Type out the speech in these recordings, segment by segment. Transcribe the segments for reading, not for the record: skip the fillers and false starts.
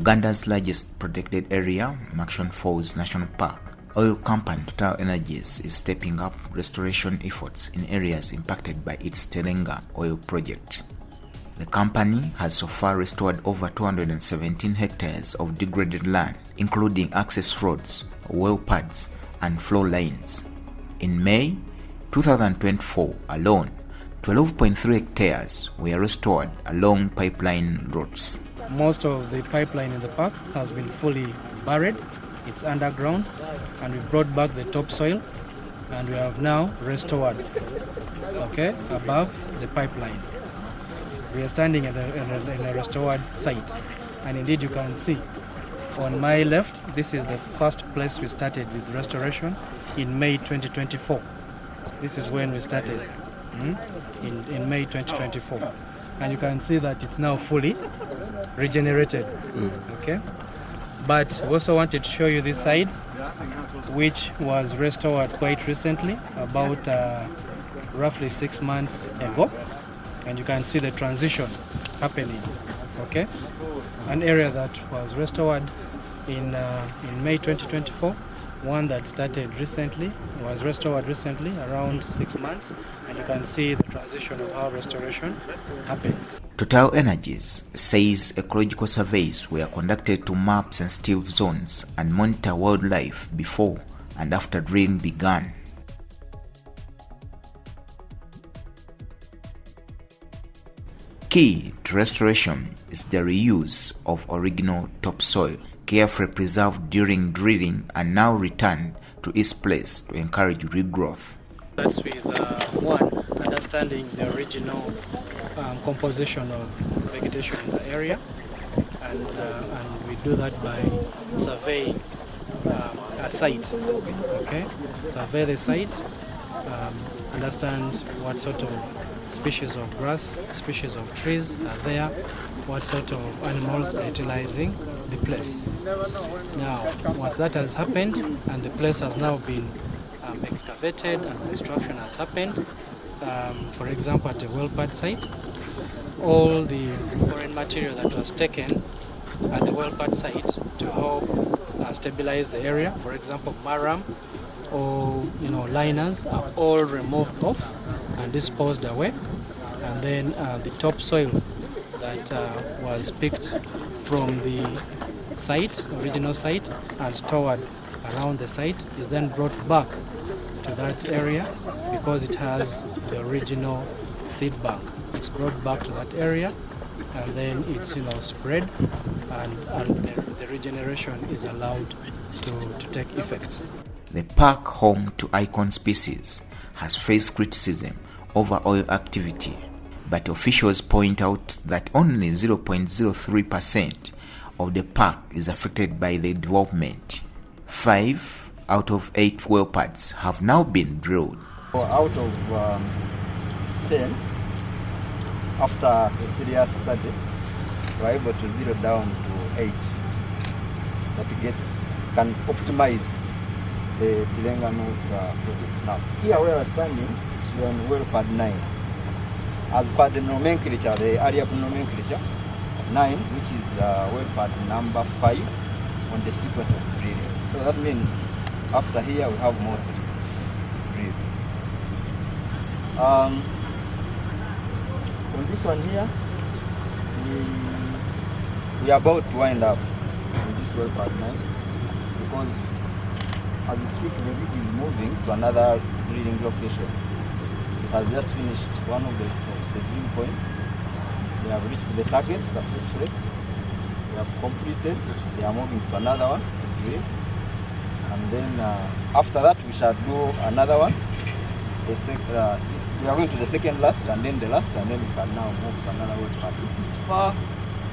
Uganda's largest protected area, Murchison Falls National Park, oil company Totalenergies is stepping up restoration efforts in areas impacted by its Tilenga oil project. The company has so far restored over 217 hectares of degraded land, including access roads, well pads, and flow lines. In May 2024 alone, 12.3 hectares were restored along pipeline routes. Most of the pipeline in the park has been fully buried. It's underground, and we brought back the topsoil, and we have now restored, above the pipeline. We are standing in a restored site, and indeed you can see on my left, this is the first place we started with restoration in May 2024. This is when we started, in May 2024. And you can see that it's now fully regenerated. But we also wanted to show you this side, which was restored quite recently, about roughly 6 months ago. And you can see the transition happening. An area that was restored in May 2024, one that started recently, was restored recently, around 6 months, and you can see the transition of how restoration happens. Totalenergies says ecological surveys were conducted to map sensitive zones and monitor wildlife before and after drilling began. Key to restoration is the reuse of original topsoil, carefully preserved during drilling and now returned to its place to encourage regrowth. That's with one, understanding the original composition of vegetation in the area, and we do that by surveying a site. Survey the site, understand what sort of species of grass, species of trees are there, what sort of animals are utilizing the place. Now, once that has happened and the place has now been excavated and construction has happened, for example at a well pad site, all the foreign material that was taken at the well pad site to help stabilize the area, for example maram or liners, are all removed off and disposed away, and then the topsoil that was picked from the site, original site, and stored around the site is then brought back to that area because it has the original seed bank. It's brought back to that area, and then it's spread, and the regeneration is allowed to take effect. The park, home to icon species, has faced criticism over oil activity, but officials point out that only 0.03% of the park is affected by the development. 5 out of 8 well pads have now been drilled. Out of 10, after a serious study, we're able to zero down to 8 that can optimize the Tilenga project. Now, here where we're standing, we're on well pad 9. As per the nomenclature, the area nomenclature, 9, which is well pad number 5 on the sequence of drilling. So that means after here we have more 3 drill. On this one here, we are about to wind up on this well pad 9 because as we speak the rig is moving to another drilling location. It has just finished one of the drilling points. They have reached the target successfully. They have completed. They are moving to another one to drill. And then after that we shall do another one. We are going to the second last and then the last, and then we can now move to another well pad. It is far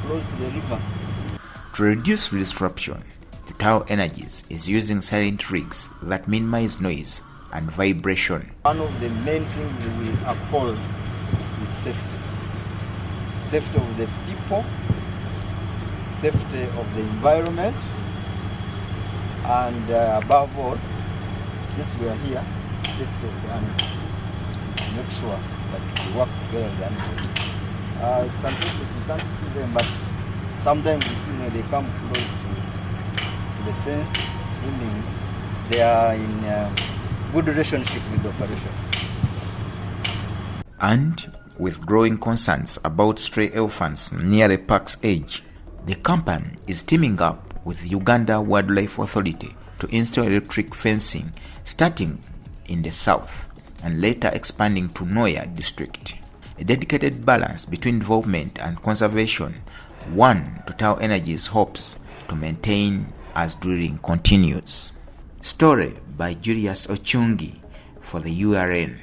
close to the river. To reduce disruption, Totalenergies is using silent rigs that minimize noise and vibration. One of the main things we uphold is safety. Safety of the people, safety of the environment, and above all, since we are here, safety of the animals. Make sure that we work together with the animals. It's unfortunate we can't see them, but sometimes you see when they come close to the fence, meaning they are in good relationship with the operation. And with growing concerns about stray elephants near the park's edge, the company is teaming up with Uganda Wildlife Authority to install electric fencing starting in the south and later expanding to Noya district. A dedicated balance between development and conservation, one Totalenergies hopes to maintain as drilling continues. Story by Julius Ochungi for the URN.